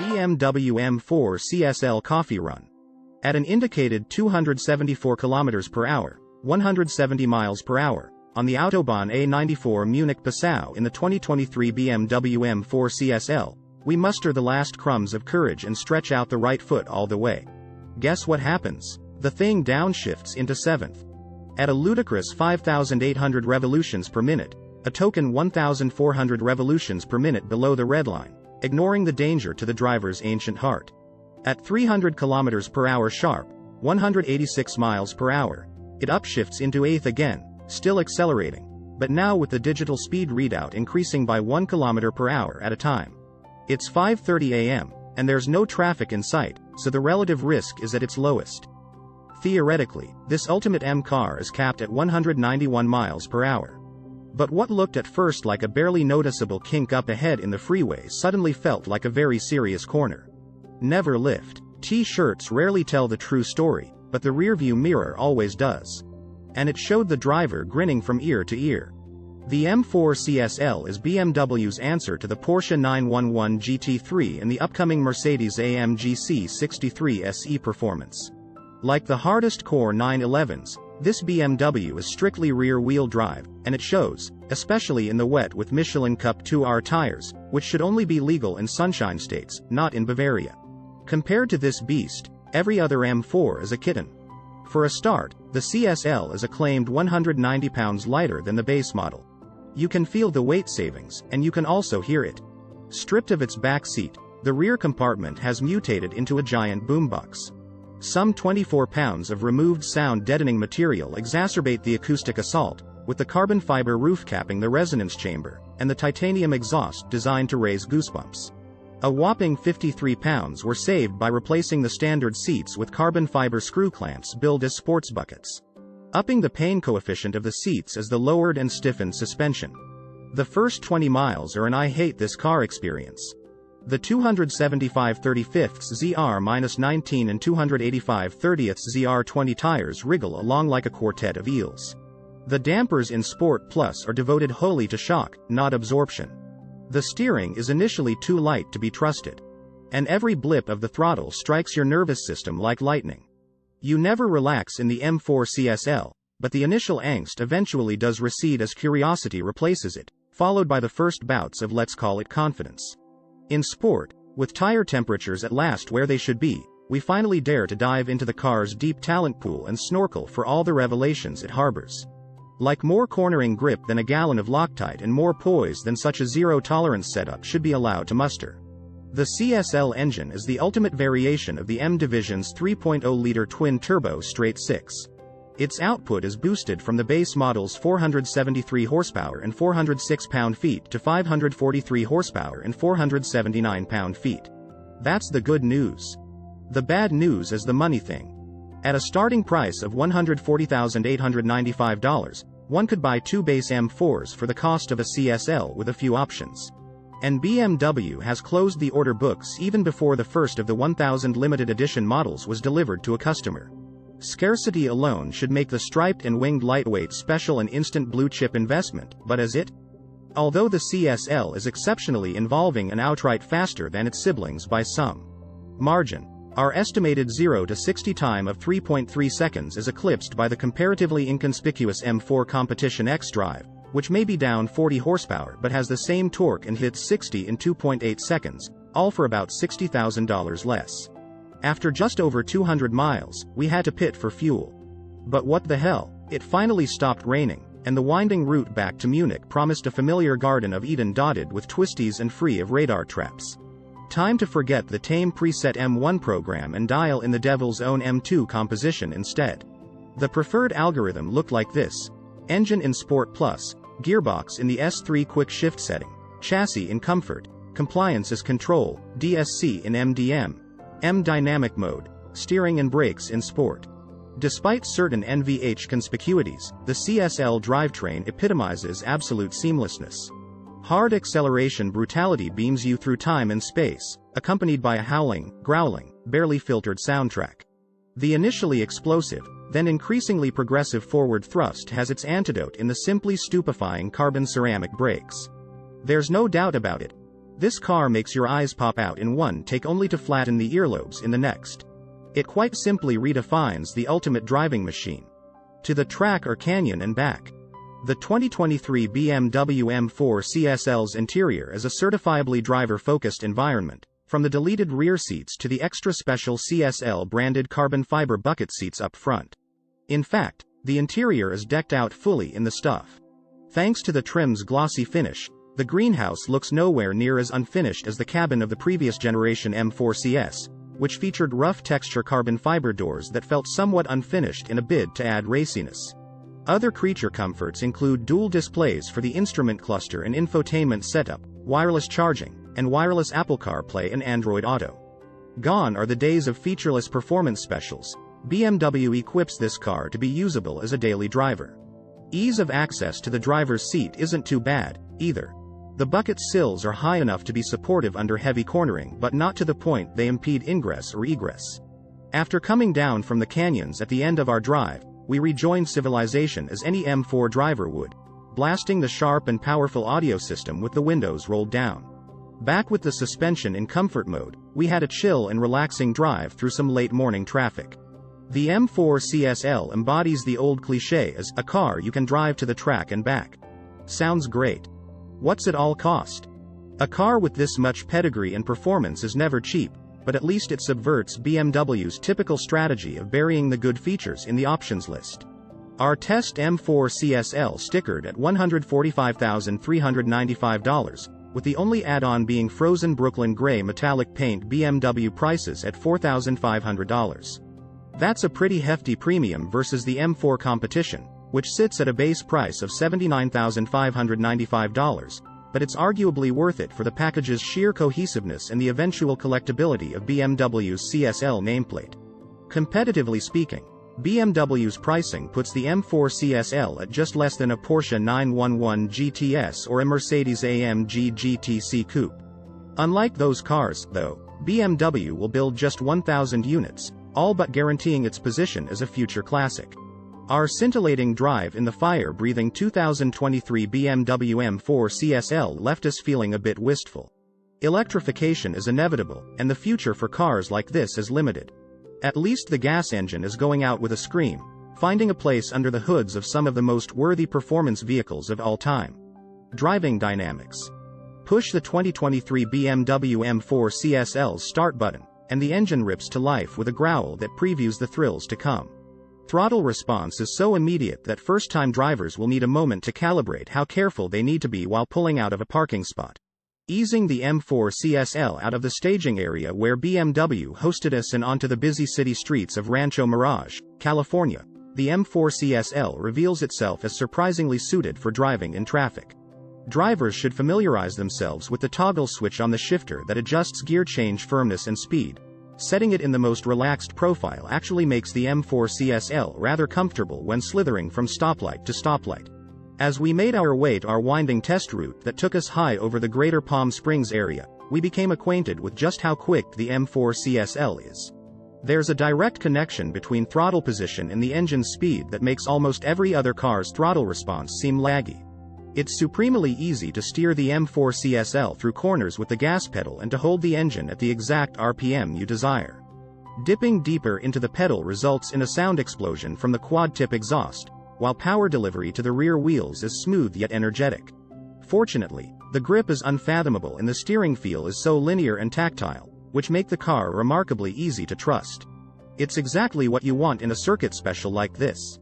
BMW M4 Csl coffee run. At an indicated 274 km per hour, 170 miles per hour, on the Autobahn A94 Munich-Passau in the 2023 BMW M4 Csl, we muster the last crumbs of courage and stretch out the right foot all the way. Guess what happens? The thing downshifts into 7th. At a ludicrous 5,800 revolutions per minute, a token 1,400 revolutions per minute below the red line, ignoring the danger to the driver's ancient heart. At 300 km per hour sharp, 186 miles per hour, it upshifts into 8th again, still accelerating, but now with the digital speed readout increasing by 1 km per hour at a time. It's 5:30 a.m., and there's no traffic in sight, so the relative risk is at its lowest. Theoretically, this ultimate M car is capped at 191 miles per hour. But what looked at first like a barely noticeable kink up ahead in the freeway suddenly felt like a very serious corner. Never lift. T-shirts rarely tell the true story, but the rearview mirror always does. And it showed the driver grinning from ear to ear. The M4 Csl is BMW's answer to the Porsche 911 GT3 and the upcoming Mercedes-AMG C63 SE performance. Like the hardest core 911s, this BMW is strictly rear-wheel drive, and it shows, especially in the wet with Michelin Cup 2R tires, which should only be legal in sunshine states, not in Bavaria. Compared to this beast, every other M4 is a kitten. For a start, the Csl is a claimed 190 pounds lighter than the base model. You can feel the weight savings, and you can also hear it. Stripped of its back seat, the rear compartment has mutated into a giant boombox. Some 24 pounds of removed sound-deadening material exacerbate the acoustic assault, with the carbon fiber roof capping the resonance chamber, and the titanium exhaust designed to raise goosebumps. A whopping 53 pounds were saved by replacing the standard seats with carbon fiber screw clamps billed as sports buckets. Upping the pain coefficient of the seats is the lowered and stiffened suspension. The first 20 miles are an I hate this car experience. The 275 35ths ZR-19 and 285 30ths ZR-20 tires wriggle along like a quartet of eels. The dampers in Sport Plus are devoted wholly to shock, not absorption. The steering is initially too light to be trusted. And every blip of the throttle strikes your nervous system like lightning. You never relax in the M4 Csl, but the initial angst eventually does recede as curiosity replaces it, followed by the first bouts of let's call it confidence. In sport, with tire temperatures at last where they should be, we finally dare to dive into the car's deep talent pool and snorkel for all the revelations it harbors. Like more cornering grip than a gallon of Loctite and more poise than such a zero-tolerance setup should be allowed to muster. The Csl engine is the ultimate variation of the M Division's 3.0-liter twin-turbo straight-six. Its output is boosted from the base model's 473 horsepower and 406 pound-feet to 543 horsepower and 479 pound-feet. That's the good news. The bad news is the money thing. At a starting price of $140,895, one could buy two base M4s for the cost of a Csl with a few options. And BMW has closed the order books even before the first of the 1,000 limited edition models was delivered to a customer. Scarcity alone should make the striped and winged lightweight special an instant blue-chip investment, but is it? Although the Csl is exceptionally involving and outright faster than its siblings by some margin, our estimated 0 to 60 time of 3.3 seconds is eclipsed by the comparatively inconspicuous M4 Competition X Drive, which may be down 40 horsepower but has the same torque and hits 60 in 2.8 seconds, all for about $60,000 less. After just over 200 miles, we had to pit for fuel. But what the hell, it finally stopped raining, and the winding route back to Munich promised a familiar Garden of Eden dotted with twisties and free of radar traps. Time to forget the tame preset M1 program and dial in the devil's own M2 composition instead. The preferred algorithm looked like this: engine in Sport Plus, gearbox in the S3 quick shift setting, chassis in Comfort, compliance as Control, DSC in MDM, M dynamic mode, steering and brakes in Sport. Despite certain NVH conspicuities, the Csl drivetrain epitomizes absolute seamlessness. Hard acceleration brutality beams you through time and space, accompanied by a howling, growling, barely filtered soundtrack. The initially explosive, then increasingly progressive forward thrust has its antidote in the simply stupefying carbon ceramic brakes. There's no doubt about it. This car makes your eyes pop out in one take only to flatten the earlobes in the next. It quite simply redefines the ultimate driving machine. To the track or canyon and back. The 2023 BMW M4 Csl's interior is a certifiably driver-focused environment, from the deleted rear seats to the extra special CSL-branded carbon fiber bucket seats up front. In fact, the interior is decked out fully in the stuff. Thanks to the trim's glossy finish, the greenhouse looks nowhere near as unfinished as the cabin of the previous generation M4 CS, which featured rough texture carbon fiber doors that felt somewhat unfinished in a bid to add raciness. Other creature comforts include dual displays for the instrument cluster and infotainment setup, wireless charging, and wireless Apple CarPlay and Android Auto. Gone are the days of featureless performance specials. BMW equips this car to be usable as a daily driver. Ease of access to the driver's seat isn't too bad, either. The bucket sills are high enough to be supportive under heavy cornering but not to the point they impede ingress or egress. After coming down from the canyons at the end of our drive, we rejoined civilization as any M4 driver would, blasting the sharp and powerful audio system with the windows rolled down. Back with the suspension in comfort mode, we had a chill and relaxing drive through some late morning traffic. The M4 Csl embodies the old cliché as a car you can drive to the track and back. Sounds great. What's it all cost? A car with this much pedigree and performance is never cheap, but at least it subverts BMW's typical strategy of burying the good features in the options list. Our test M4 Csl stickered at $145,395, with the only add-on being frozen Brooklyn gray metallic paint. BMW prices at $4,500. That's a pretty hefty premium versus the M4 competition, which sits at a base price of $79,595, but it's arguably worth it for the package's sheer cohesiveness and the eventual collectability of BMW's CSL nameplate. Competitively speaking, BMW's pricing puts the M4 CSL at just less than a Porsche 911 GTS or a Mercedes-AMG GTC Coupe. Unlike those cars, though, BMW will build just 1,000 units, all but guaranteeing its position as a future classic. Our scintillating drive in the fire-breathing 2023 BMW M4 Csl left us feeling a bit wistful. Electrification is inevitable, and the future for cars like this is limited. At least the gas engine is going out with a scream, finding a place under the hoods of some of the most worthy performance vehicles of all time. Driving dynamics. Push the 2023 BMW M4 Csl's start button, and the engine rips to life with a growl that previews the thrills to come. Throttle response is so immediate that first-time drivers will need a moment to calibrate how careful they need to be while pulling out of a parking spot. Easing the M4 Csl out of the staging area where BMW hosted us and onto the busy city streets of Rancho Mirage, California, the M4 Csl reveals itself as surprisingly suited for driving in traffic. Drivers should familiarize themselves with the toggle switch on the shifter that adjusts gear change firmness and speed. Setting it in the most relaxed profile actually makes the M4 Csl rather comfortable when slithering from stoplight to stoplight. As we made our way to our winding test route that took us high over the greater Palm Springs area, we became acquainted with just how quick the M4 Csl is. There's a direct connection between throttle position and the engine's speed that makes almost every other car's throttle response seem laggy. It's supremely easy to steer the M4 Csl through corners with the gas pedal and to hold the engine at the exact RPM you desire. Dipping deeper into the pedal results in a sound explosion from the quad-tip exhaust, while power delivery to the rear wheels is smooth yet energetic. Fortunately, the grip is unfathomable and the steering feel is so linear and tactile, which make the car remarkably easy to trust. It's exactly what you want in a circuit special like this.